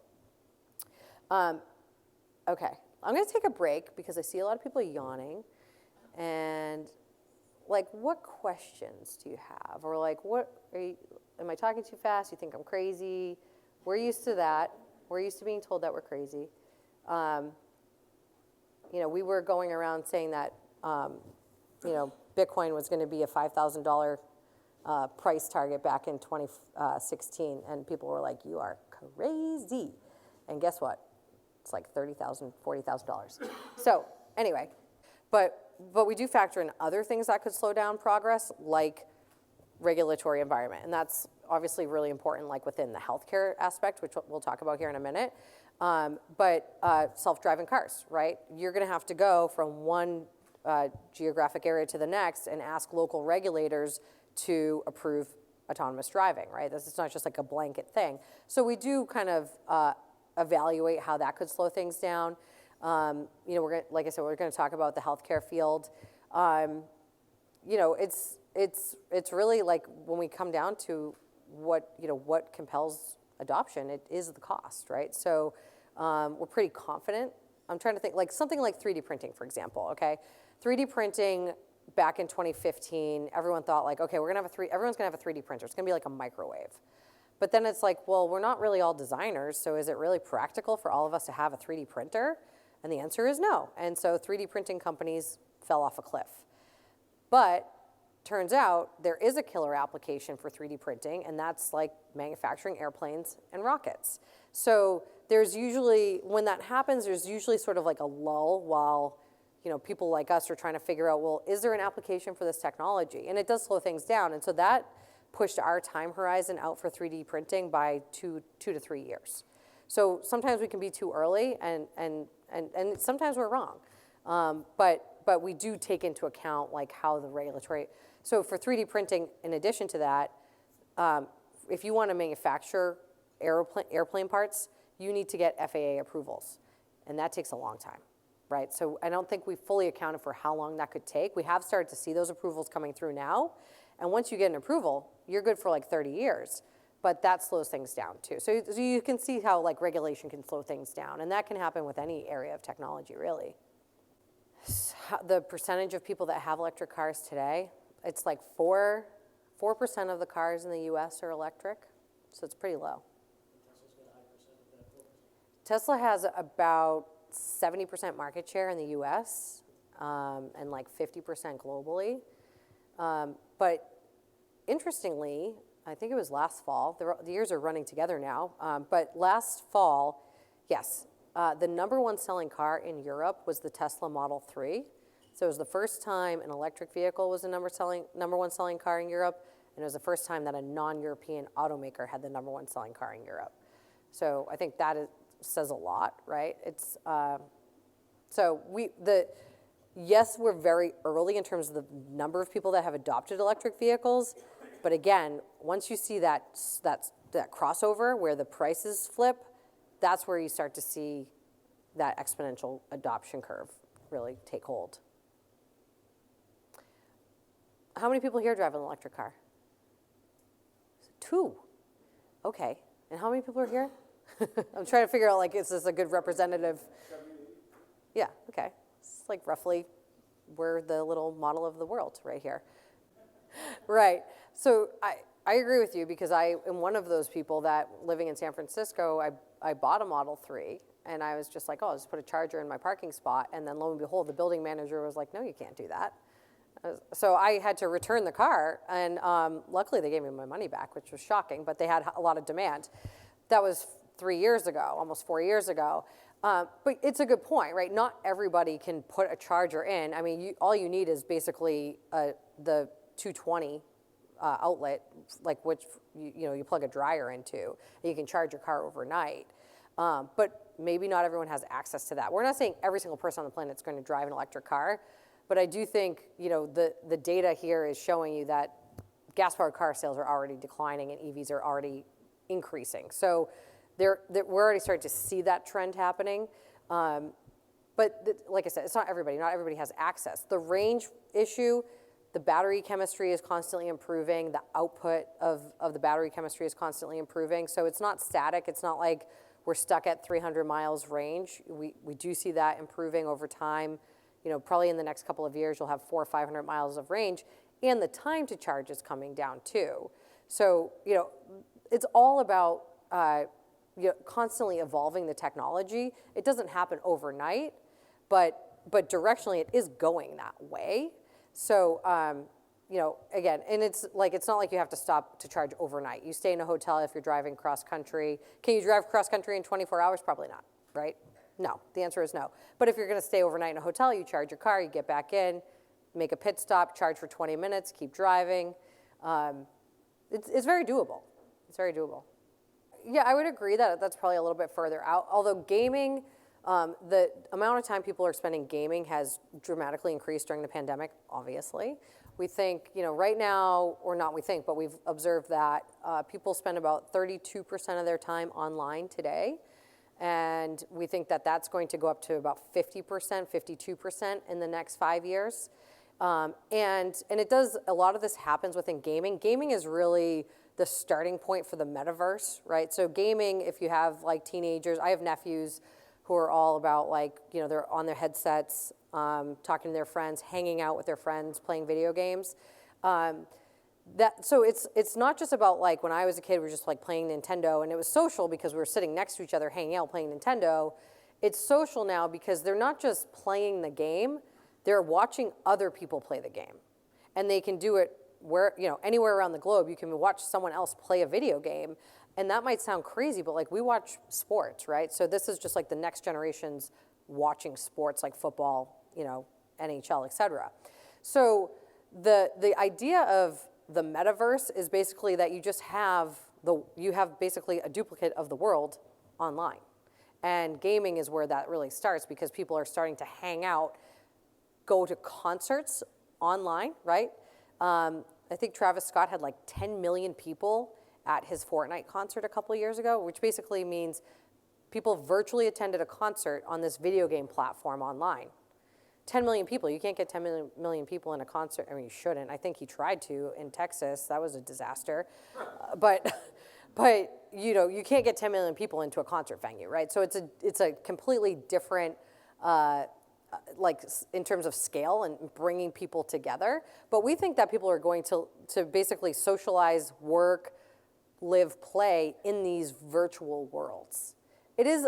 Okay, I'm gonna take a break because I see a lot of people yawning. And like, what questions do you have? Or like, am I talking too fast? You think I'm crazy? We're used to that. We're used to being told that we're crazy. We were going around saying that, Bitcoin was going to be a $5,000 price target back in 2016, and people were like, "You are crazy." And guess what? It's like $30,000, $40,000. So anyway, but we do factor in other things that could slow down progress, like regulatory environment, and that's obviously really important, like within the healthcare aspect, which we'll talk about here in a minute. But self-driving cars, right? You're going to have to go from one geographic area to the next and ask local regulators to approve autonomous driving, right? This is not just like a blanket thing. So we do kind of evaluate how that could slow things down. Like I said, we're going to talk about the healthcare field. It's really like when we come down to what compels adoption, it is the cost, right? So we're pretty confident. I'm trying to think, like something like 3D printing, for example, okay? 3D printing back in 2015, everyone thought like, okay, everyone's gonna have a 3D printer. It's gonna be like a microwave. But then it's like, well, we're not really all designers, so is it really practical for all of us to have a 3D printer? And the answer is no. And so 3D printing companies fell off a cliff. But turns out there is a killer application for 3D printing, and that's like manufacturing airplanes and rockets. So there's usually, when that happens, there's usually sort of like a lull while people like us are trying to figure out, well, is there an application for this technology? And it does slow things down. And so that pushed our time horizon out for 3D printing by two to 3 years. So sometimes we can be too early, and sometimes we're wrong. But we do take into account like how the regulatory, so for 3D printing, in addition to that, if you want to manufacture airplane parts, you need to get FAA approvals, and that takes a long time, right? So I don't think we fully accounted for how long that could take. We have started to see those approvals coming through now, and once you get an approval, you're good for like 30 years, but that slows things down too. So you can see how like regulation can slow things down, and that can happen with any area of technology, really. The percentage of people that have electric cars today, it's like 4% of the cars in the US are electric, so it's pretty low. Tesla has about 70% market share in the US and like 50% globally. But interestingly, I think it was last fall, the years are running together now, but last fall, yes, the number one selling car in Europe was the Tesla Model 3. So it was the first time an electric vehicle was the number one selling car in Europe, and it was the first time that a non-European automaker had the number one selling car in Europe. So I think that says a lot, right? It's yes, we're very early in terms of the number of people that have adopted electric vehicles, but again, once you see that crossover where the prices flip, that's where you start to see that exponential adoption curve really take hold. How many people here drive an electric car? 2. Okay. And how many people are here? I'm trying to figure out, like, is this a good representative? Yeah, okay. It's like roughly we're the little model of the world right here. Right. So I agree with you, because I am one of those people that, living in San Francisco, I bought a Model 3, and I was just like, oh, I'll just put a charger in my parking spot. And then lo and behold, the building manager was like, no, you can't do that. So I had to return the car, and luckily they gave me my money back, which was shocking, but they had a lot of demand. That was 3 years ago, almost 4 years ago. But it's a good point, right? Not everybody can put a charger in. I mean, all you need is basically the 220 outlet, like which you plug a dryer into, and you can charge your car overnight. But maybe not everyone has access to that. We're not saying every single person on the planet is going to drive an electric car, but I do think the data here is showing you that gas-powered car sales are already declining and EVs are already increasing. So we're already starting to see that trend happening. But like I said, it's not everybody. Not everybody has access. The range issue, the battery chemistry is constantly improving. The output of the battery chemistry is constantly improving. So it's not static. It's not like we're stuck at 300 miles range. We do see that improving over time. Probably in the next couple of years, you'll have 400 or 500 miles of range, and the time to charge is coming down too. So, it's all about constantly evolving the technology. It doesn't happen overnight, but directionally it is going that way. So, again, and it's not like you have to stop to charge overnight. You stay in a hotel if you're driving cross country. Can you drive cross country in 24 hours? Probably not, right? No, the answer is no. But if you're going to stay overnight in a hotel, you charge your car, you get back in, make a pit stop, charge for 20 minutes, keep driving. It's very doable. It's very doable. Yeah, I would agree that that's probably a little bit further out. Although gaming, the amount of time people are spending gaming has dramatically increased during the pandemic, obviously. We think, right now, or not we think, but we've observed that people spend about 32% of their time online today. And we think that that's going to go up to about 50%, 52% in the next 5 years. And it does, a lot of this happens within gaming. Gaming is really the starting point for the metaverse, right? So gaming, if you have like teenagers, I have nephews who are all about they're on their headsets, talking to their friends, hanging out with their friends, playing video games. So it's not just about when I was a kid, we were just playing Nintendo, and it was social because we were sitting next to each other, hanging out, playing Nintendo. It's social now because they're not just playing the game, they're watching other people play the game. And they can do it anywhere around the globe. You can watch someone else play a video game. And that might sound crazy, but we watch sports, right? So this is just the next generation's watching sports like football, NHL, et cetera. So the idea of the metaverse is basically that you just have basically a duplicate of the world online. And gaming is where that really starts because people are starting to hang out, go to concerts online, right? I think Travis Scott had like 10 million people at his Fortnite concert a couple of years ago, which basically means people virtually attended a concert on this video game platform online. 10 million people, you can't get 10 million people in a concert. I mean, you shouldn't. I think he tried to in Texas. That was a disaster. But you know, you can't get 10 million people into a concert venue, right? So it's a completely different, like in terms of scale and bringing people together. But we think that people are going to basically socialize, work, live, play in these virtual worlds. It is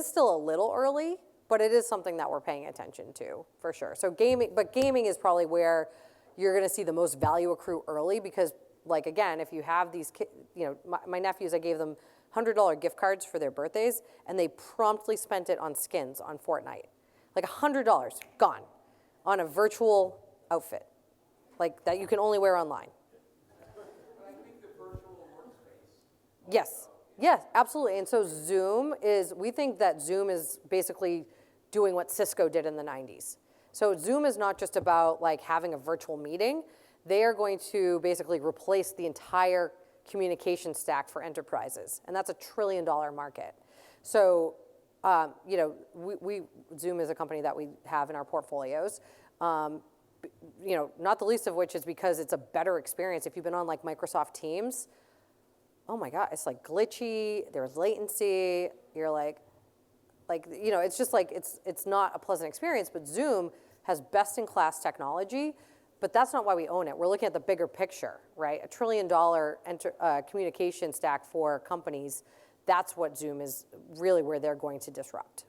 still a little early, but it is something that we're paying attention to for sure. So gaming is probably where you're going to see the most value accrue early because, like, again, if you have these kids, you know, my nephews, I gave them $100 gift cards for their birthdays, and they promptly spent it on skins on Fortnite. Like $100 gone on a virtual outfit, like that you can only wear online. I think the virtual workspace. Yes, absolutely. And so we think that Zoom is basically doing what Cisco did in the 90s. So Zoom is not just about like having a virtual meeting. They are going to basically replace the entire communication stack for enterprises. And that's $1 trillion market. So, you know, Zoom is a company that we have in our portfolios. You know, not the least of which is because it's a better experience. If you've been on like Microsoft Teams, oh my God, it's like glitchy, there's latency, you're like, you know, it's just like, it's not a pleasant experience, but Zoom has best-in-class technology, but that's not why we own it. We're looking at the bigger picture, right? $1 trillion communication stack for companies, that's what Zoom is really where they're going to disrupt.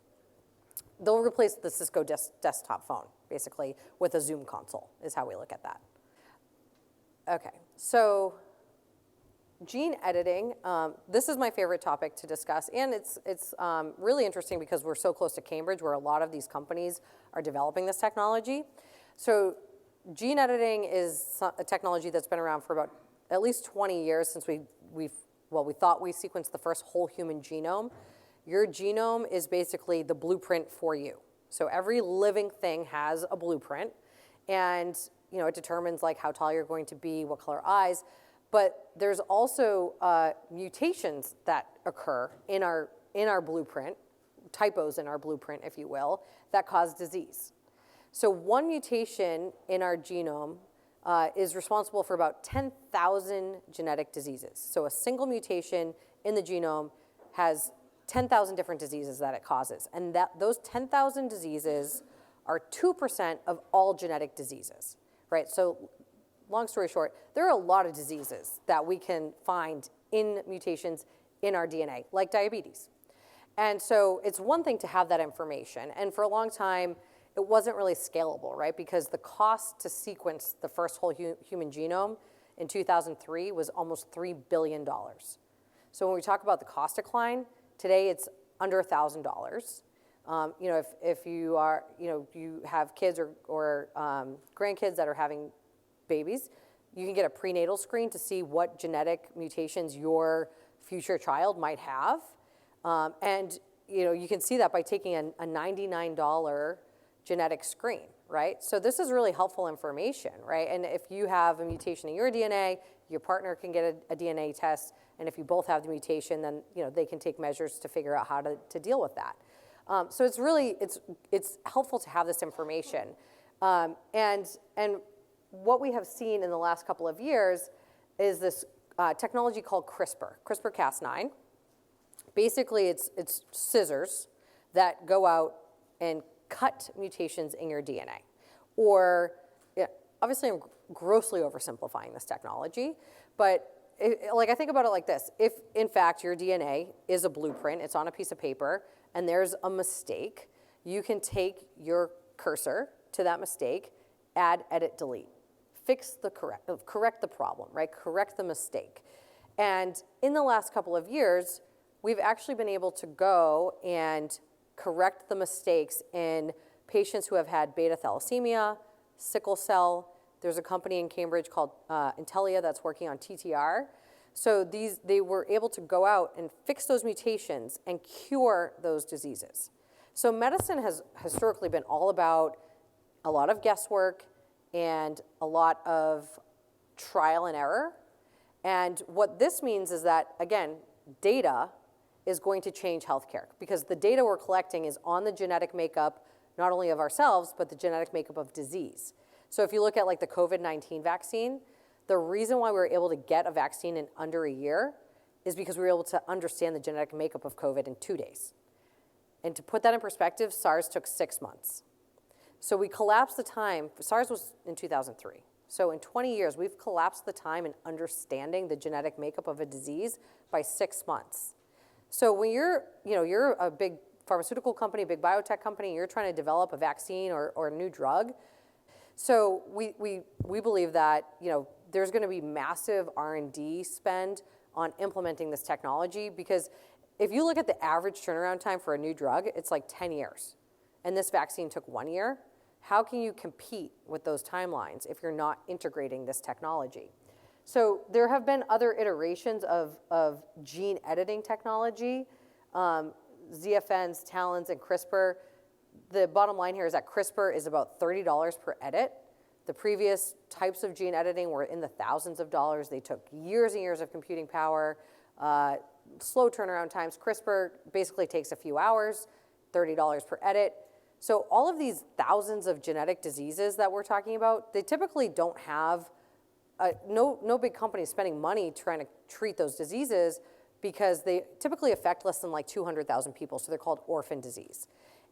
They'll replace the Cisco desktop phone, basically, with a Zoom console, is how we look at that. Okay, so gene editing, this is my favorite topic to discuss, and it's really interesting because we're so close to Cambridge where a lot of these companies are developing this technology. So gene editing is a technology that's been around for about at least 20 years since we thought we sequenced the first whole human genome. Your genome is basically the blueprint for you. So every living thing has a blueprint, and you know, it determines like how tall you're going to be, what color eyes. But there's also mutations that occur in our blueprint, typos in our blueprint, if you will, that cause disease. So one mutation in our genome is responsible for about 10,000 genetic diseases. So a single mutation in the genome has 10,000 different diseases that it causes. And those 10,000 diseases are 2% of all genetic diseases, right? So long story short, there are a lot of diseases that we can find in mutations in our DNA, like diabetes. And so it's one thing to have that information. And for a long time, it wasn't really scalable, right? Because the cost to sequence the first whole human genome in 2003 was almost $3 billion. So when we talk about the cost decline, today it's under $1,000. You know, if you are, you know, you have kids or grandkids that are having babies, you can get a prenatal screen to see what genetic mutations your future child might have. And you know, you can see that by taking a $99 genetic screen, right? So this is really helpful information, right? And if you have a mutation in your DNA, your partner can get a DNA test, and if you both have the mutation, then you know, they can take measures to figure out how to deal with that. So it's really, it's helpful to have this information. And what we have seen in the last couple of years is this technology called CRISPR-Cas9. Basically, it's scissors that go out and cut mutations in your DNA. Or, yeah, obviously I'm grossly oversimplifying this technology, but like I think about it like this. If, in fact, your DNA is a blueprint, it's on a piece of paper, and there's a mistake, you can take your cursor to that mistake, add, edit, delete. Correct the problem, right? Correct the mistake. And in the last couple of years, we've actually been able to go and correct the mistakes in patients who have had beta thalassemia, sickle cell, There's a company in Cambridge called Intellia that's working on TTR. So they were able to go out and fix those mutations and cure those diseases. So medicine has historically been all about a lot of guesswork and a lot of trial and error. And what this means is that, again, data is going to change healthcare because the data we're collecting is on the genetic makeup, not only of ourselves, but the genetic makeup of disease. So if you look at like the COVID-19 vaccine, the reason why we were able to get a vaccine in under a year is because we were able to understand the genetic makeup of COVID in 2 days. And to put that in perspective, SARS took 6 months. So we collapsed the time. SARS was in 2003. So in 20 years, we've collapsed the time in understanding the genetic makeup of a disease by 6 months. So when you're a big pharmaceutical company, big biotech company, and you're trying to develop a vaccine or a new drug, so we believe that there's going to be massive R&D spend on implementing this technology because if you look at the average turnaround time for a new drug, it's like 10 years. And this vaccine took 1 year. How can you compete with those timelines if you're not integrating this technology? So there have been other iterations of gene editing technology, ZFNs, Talons, and CRISPR. The bottom line here is that CRISPR is about $30 per edit. The previous types of gene editing were in the thousands of dollars. They took years and years of computing power, slow turnaround times. CRISPR basically takes a few hours, $30 per edit. So all of these thousands of genetic diseases that we're talking about, they typically don't have, no big company is spending money trying to treat those diseases because they typically affect less than like 200,000 people, so they're called orphan disease.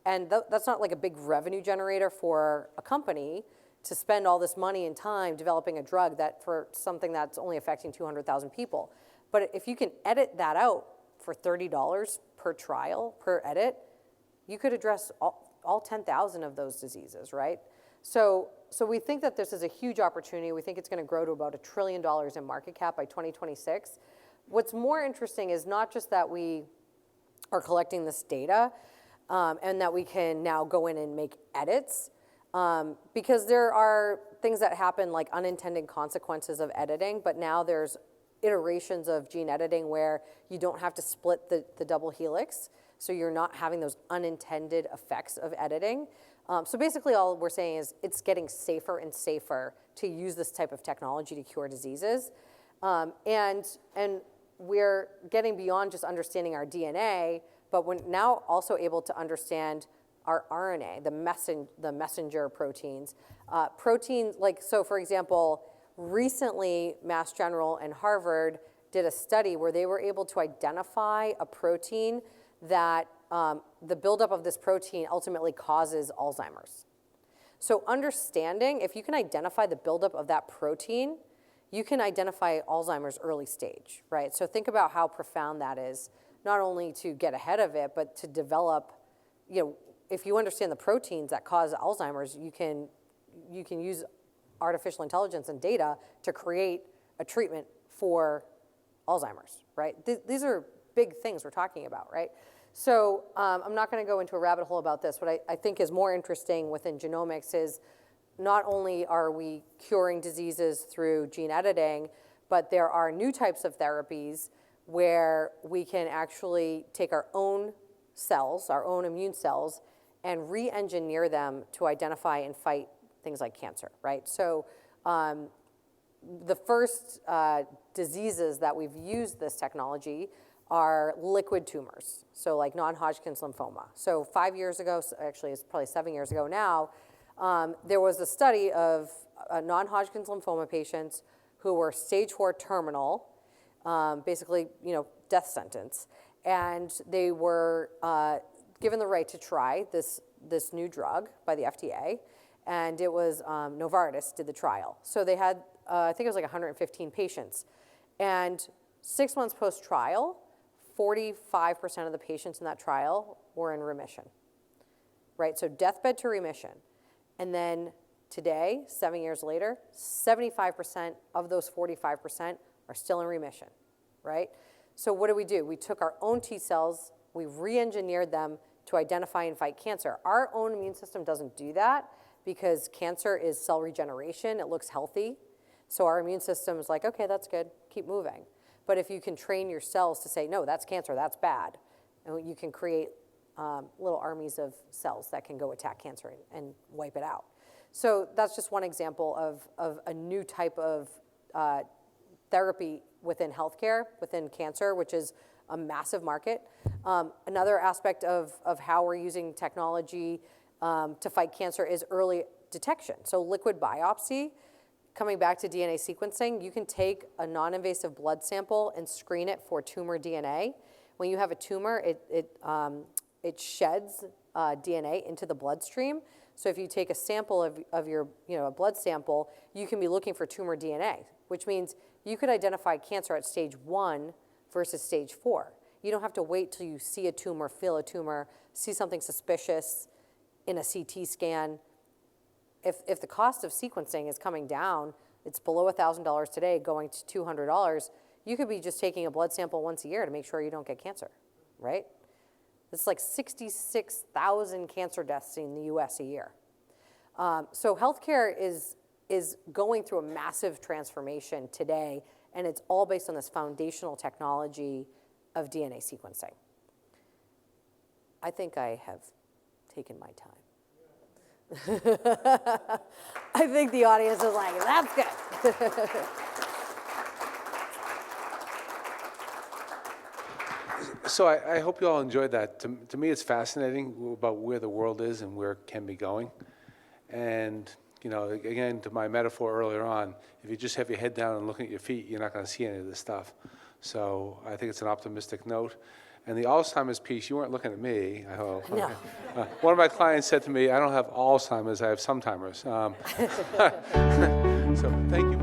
And that's not like a big revenue generator for a company to spend all this money and time developing a drug that for something that's only affecting 200,000 people. But if you can edit that out for $30 per trial, per edit, you could address all 10,000 of those diseases, right? So we think that this is a huge opportunity. We think it's going to grow to about $1 trillion in market cap by 2026. What's more interesting is not just that we are collecting this data and that we can now go in and make edits, because there are things that happen like unintended consequences of editing, but now there's iterations of gene editing where you don't have to split the double helix, so you're not having those unintended effects of editing. So basically all we're saying is it's getting safer and safer to use this type of technology to cure diseases. And we're getting beyond just understanding our DNA, but we're now also able to understand our RNA, the messenger proteins. Proteins, like, so for example, recently Mass General and Harvard did a study where they were able to identify a protein that the buildup of this protein ultimately causes Alzheimer's. So understanding, if you can identify the buildup of that protein, you can identify Alzheimer's early stage, right? So think about how profound that is, not only to get ahead of it, but to develop, if you understand the proteins that cause Alzheimer's, you can use artificial intelligence and data to create a treatment for Alzheimer's, right? These are big things we're talking about, right? So I'm not going to go into a rabbit hole about this. What I think is more interesting within genomics is not only are we curing diseases through gene editing, but there are new types of therapies where we can actually take our own cells, our own immune cells, and re-engineer them to identify and fight things like cancer, right? So the first diseases that we've used this technology are liquid tumors, so like non-Hodgkin's lymphoma. So 5 years ago, actually it's probably 7 years ago now, there was a study of non-Hodgkin's lymphoma patients who were stage 4 terminal, basically, death sentence, and they were given the right to try this new drug by the FDA, and it was Novartis did the trial. So they had, I think it was like 115 patients, and 6 months post-trial, 45% of the patients in that trial were in remission, right? So deathbed to remission. And then today, 7 years later, 75% of those 45% are still in remission, right? So what do? We took our own T cells, we re-engineered them to identify and fight cancer. Our own immune system doesn't do that because cancer is cell regeneration. It looks healthy. So our immune system is like, okay, that's good, keep moving. But if you can train your cells to say, no, that's cancer, that's bad, and you can create little armies of cells that can go attack cancer and wipe it out. So that's just one example of a new type of therapy within healthcare, within cancer, which is a massive market. Another aspect of how we're using technology to fight cancer is early detection. So liquid biopsy, coming back to DNA sequencing, you can take a non-invasive blood sample and screen it for tumor DNA. When you have a tumor, it sheds DNA into the bloodstream. So if you take a sample of your, a blood sample, you can be looking for tumor DNA, which means you could identify cancer at stage 1 versus stage 4. You don't have to wait till you see a tumor, feel a tumor, see something suspicious in a CT scan. If the cost of sequencing is coming down, it's below $1,000 today, going to $200, you could be just taking a blood sample once a year to make sure you don't get cancer, right? It's like 66,000 cancer deaths in the US a year. So healthcare is going through a massive transformation today, and it's all based on this foundational technology of DNA sequencing. I think I have taken my time. I think the audience is like, that's good. So I hope you all enjoyed that. To me, it's fascinating about where the world is and where it can be going. And, again, to my metaphor earlier on, if you just have your head down and look at your feet, you're not going to see any of this stuff. So I think it's an optimistic note. And the Alzheimer's piece, you weren't looking at me, I hope. No. One of my clients said to me, I don't have Alzheimer's, I have sometimers. So thank you.